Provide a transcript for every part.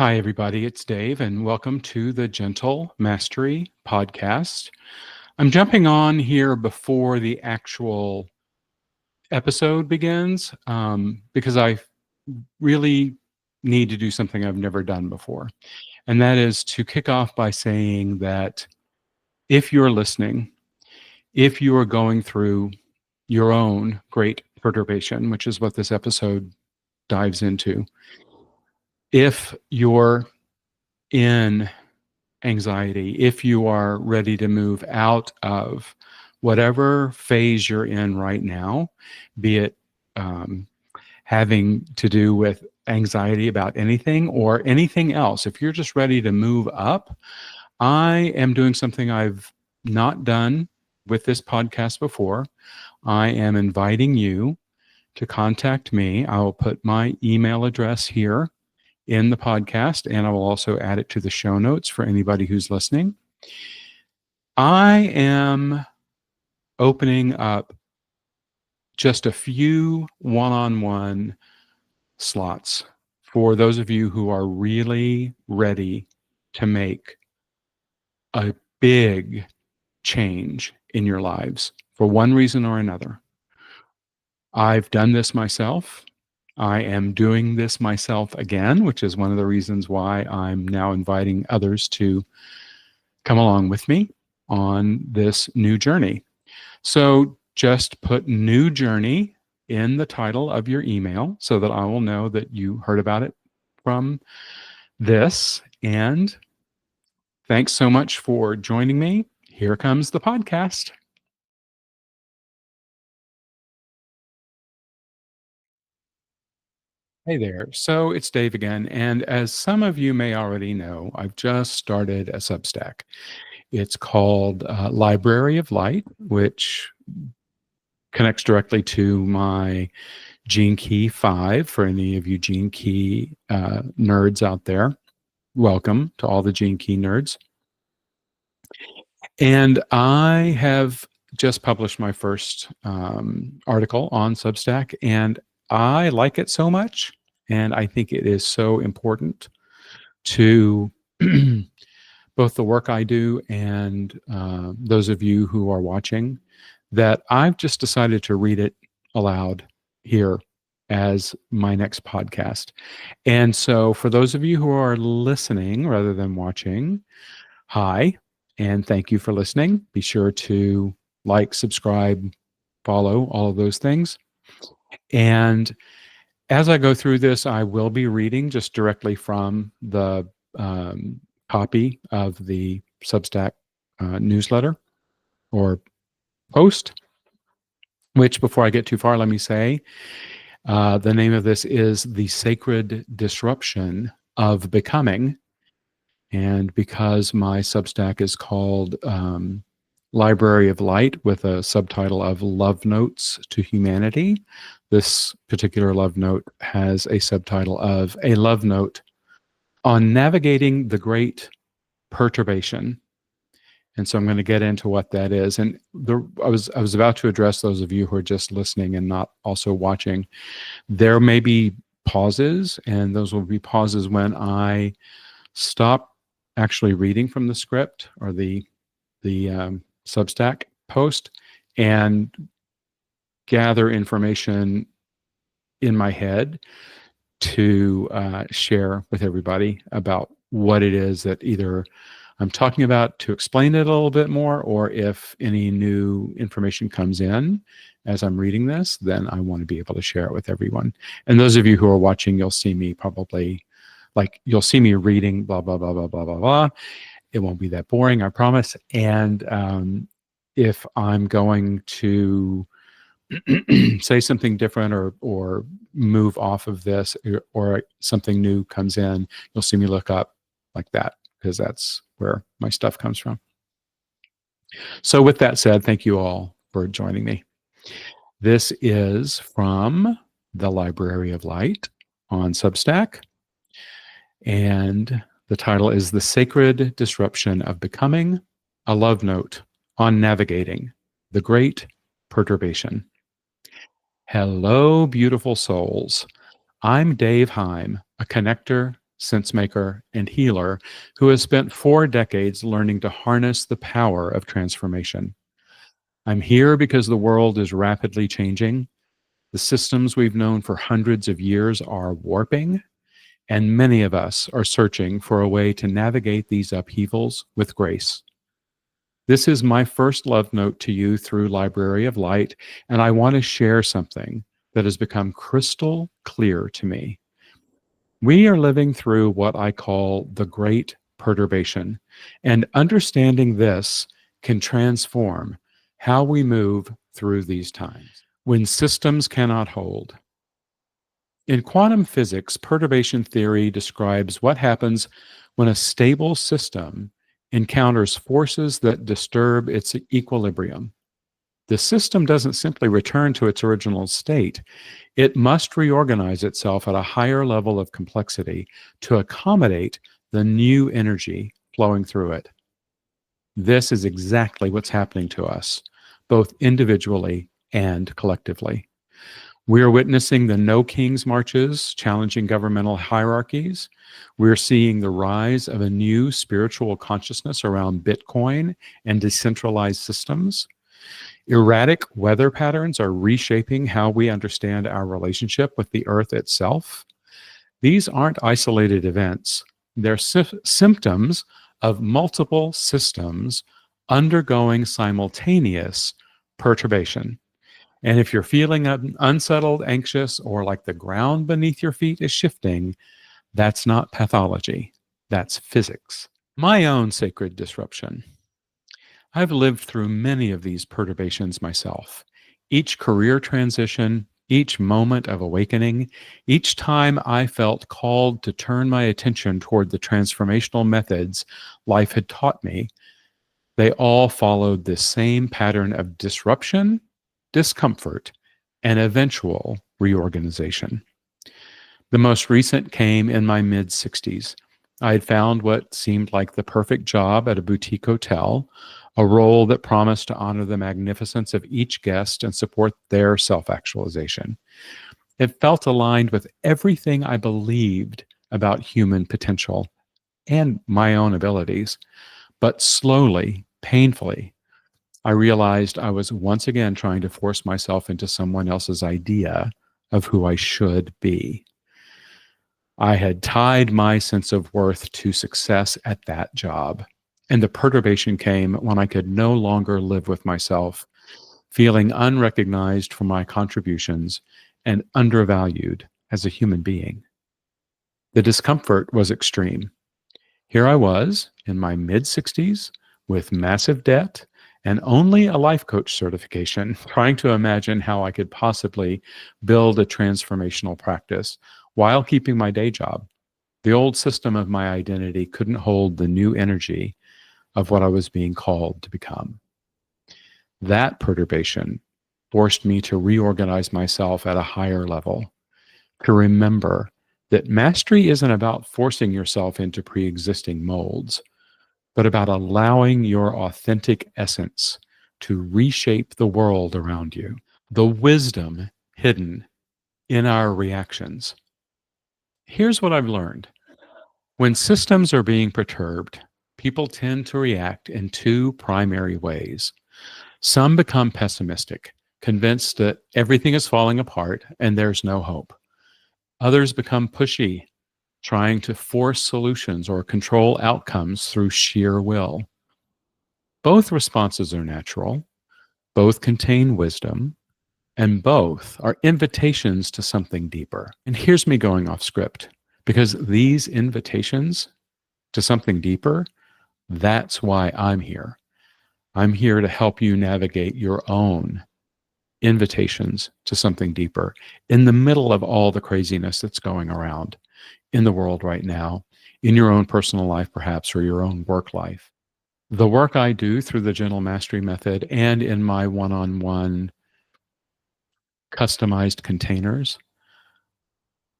Hi, everybody. It's Dave, and welcome to the Gentle Mastery Podcast. I'm jumping on here before the actual episode begins because I really need to do something I've never done before. And that is to kick off by saying that if you're listening, if you are going through your own great perturbation, which is what this episode dives into, if you're in anxiety, if you are ready to move out of whatever phase you're in right now, be it um, having to do with anxiety about anything or anything else, if you're just ready to move up, I am doing something I've not done with this podcast before. I am inviting you to contact me. I will put my email address here in the podcast, and I will also add it to the show notes for anybody who's listening. I am opening up just a few one-on-one slots for those of you who are really ready to make a big change in your lives for one reason or another. I've done this myself. I am doing this myself again, which is one of the reasons why I'm now inviting others to come along with me on this new journey. So just put new journey in the title of your email so that I will know that you heard about it from this. And thanks so much for joining me. Here comes the podcast. Hey there. So it's Dave again. And as some of you may already know, I've just started a Substack. It's called Library of Light, which connects directly to my Gene Key 5 for any of you Gene Key nerds out there. Welcome to all the Gene Key nerds. And I have just published my first article on Substack, and I like it so much. And I think it is so important to both the work I do and those of you who are watching that I've just decided to read it aloud here as my next podcast. And so for those of you who are listening rather than watching, hi, and thank you for listening. Be sure to like, subscribe, follow, all of those things. And as I go through this, I will be reading just directly from the copy of the Substack newsletter or post, which before I get too far, let me say, the name of this is The Sacred Disruption of Becoming. And because my Substack is called Library of Light with a subtitle of Love Notes to Humanity, this particular love note has a subtitle of A Love Note on Navigating the Great Perturbation. And so I'm going to get into what that is. And I was about to address those of you who are just listening and not also watching. There may be pauses, and those will be pauses when I stop actually reading from the script or the Substack post and gather information in my head to share with everybody about what it is that either I'm talking about to explain it a little bit more, or if any new information comes in as I'm reading this, then I want to be able to share it with everyone. And those of you who are watching, you'll see me probably, like, you'll see me reading blah, blah, blah, blah, blah, blah, blah. It won't be that boring, I promise. And if I'm going to say something different or move off of this, or something new comes in, you'll see me look up like that, because that's where my stuff comes from. So with that said, thank you all for joining me. This is from the Library of Light on Substack, and the title is The Sacred Disruption of Becoming, a Love Note on Navigating the Great Perturbation. Hello, beautiful souls. I'm Dave Hime, a connector, sense maker, and healer who has spent 4 decades learning to harness the power of transformation. I'm here because the world is rapidly changing. The systems we've known for hundreds of years are warping, and many of us are searching for a way to navigate these upheavals with grace. This is my first love note to you through Library of Light, and I want to share something that has become crystal clear to me. We are living through what I call the Great Perturbation, and understanding this can transform how we move through these times. When systems cannot hold. In quantum physics, perturbation theory describes what happens when a stable system encounters forces that disturb its equilibrium. The system doesn't simply return to its original state, it must reorganize itself at a higher level of complexity to accommodate the new energy flowing through it. This is exactly what's happening to us, both individually and collectively. We are witnessing the No Kings marches challenging governmental hierarchies. We're seeing the rise of a new spiritual consciousness around Bitcoin and decentralized systems. Erratic weather patterns are reshaping how we understand our relationship with the earth itself. These aren't isolated events, they're symptoms of multiple systems undergoing simultaneous perturbation. And if you're feeling unsettled, anxious, or like the ground beneath your feet is shifting, that's not pathology, that's physics. My own sacred disruption. I've lived through many of these perturbations myself. Each career transition, each moment of awakening, each time I felt called to turn my attention toward the transformational methods life had taught me, they all followed the same pattern of disruption, discomfort, and eventual reorganization. The most recent came in my mid-60s. I had found what seemed like the perfect job at a boutique hotel, a role that promised to honor the magnificence of each guest and support their self-actualization. It felt aligned with everything I believed about human potential and my own abilities. But slowly, painfully, I realized I was once again trying to force myself into someone else's idea of who I should be. I had tied my sense of worth to success at that job, and the perturbation came when I could no longer live with myself, feeling unrecognized for my contributions and undervalued as a human being. The discomfort was extreme. Here I was in my mid-60s with massive debt and only a life coach certification, trying to imagine how I could possibly build a transformational practice while keeping my day job. The old system of my identity couldn't hold the new energy of what I was being called to become. That perturbation forced me to reorganize myself at a higher level, to remember that mastery isn't about forcing yourself into pre-existing molds, but about allowing your authentic essence to reshape the world around you. The wisdom hidden in our reactions. Here's what I've learned. When systems are being perturbed, people tend to react in two primary ways. Some become pessimistic, convinced that everything is falling apart and there's no hope. Others become pushy, trying to force solutions or control outcomes through sheer will. Both responses are natural, both contain wisdom, and both are invitations to something deeper. And here's me going off script, because these invitations to something deeper, that's why I'm here. I'm here to help you navigate your own invitations to something deeper in the middle of all the craziness that's going around in the world right now, in your own personal life perhaps, or your own work life. The work I do through the Gentle Mastery Method and in my one-on-one customized containers.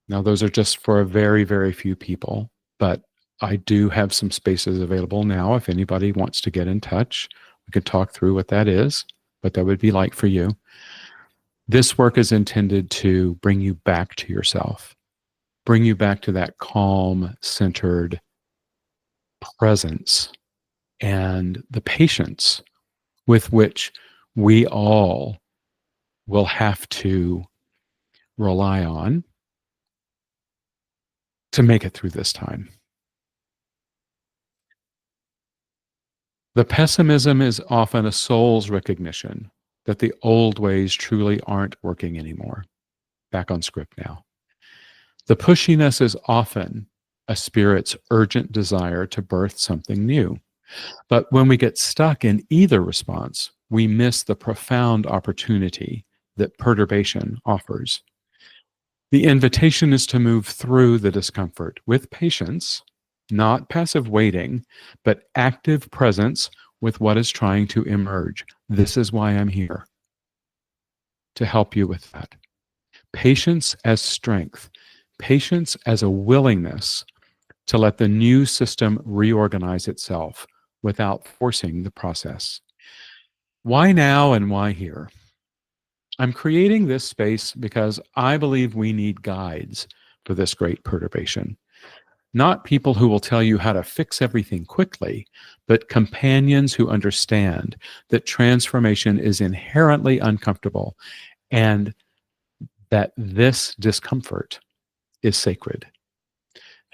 Now, those are just for a very, very few people, but I do have some spaces available now. If anybody wants to get in touch, we could talk through what that is, what that would be like for you. This work is intended to bring you back to yourself, bring you back to that calm, centered presence and the patience with which we all will have to rely on to make it through this time. The pessimism is often a soul's recognition that the old ways truly aren't working anymore. Back on script now. The pushiness is often a spirit's urgent desire to birth something new. But when we get stuck in either response, we miss the profound opportunity that perturbation offers. The invitation is to move through the discomfort with patience, not passive waiting, but active presence with what is trying to emerge. This is why I'm here, to help you with that. Patience as strength, patience as a willingness to let the new system reorganize itself without forcing the process. Why now and why here? I'm creating this space because I believe we need guides for this great perturbation. Not people who will tell you how to fix everything quickly, but companions who understand that transformation is inherently uncomfortable and that this discomfort is sacred.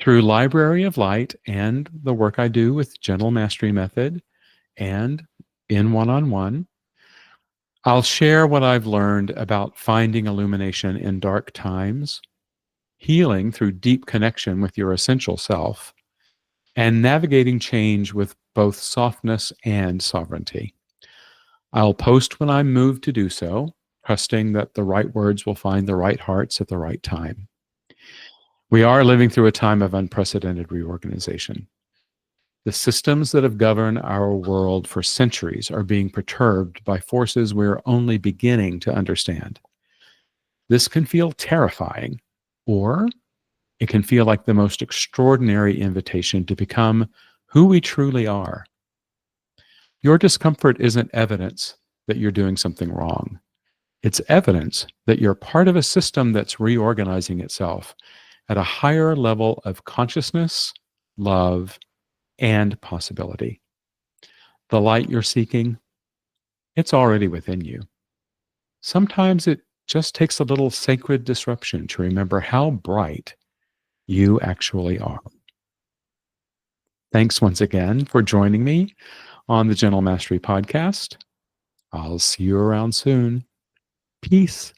Through Library of Light and the work I do with Gentle Mastery Method and in one-on-one, I'll share what I've learned about finding illumination in dark times, healing through deep connection with your essential self, and navigating change with both softness and sovereignty. I'll post when I'm moved to do so, trusting that the right words will find the right hearts at the right time. We are living through a time of unprecedented reorganization. The systems that have governed our world for centuries are being perturbed by forces we're only beginning to understand. This can feel terrifying, or it can feel like the most extraordinary invitation to become who we truly are. Your discomfort isn't evidence that you're doing something wrong. It's evidence that you're part of a system that's reorganizing itself at a higher level of consciousness, love, and possibility. The light you're seeking, it's already within you. Sometimes it just takes a little sacred disruption to remember how bright you actually are. Thanks once again for joining me on the Gentle Mastery Podcast. I'll see you around soon. Peace.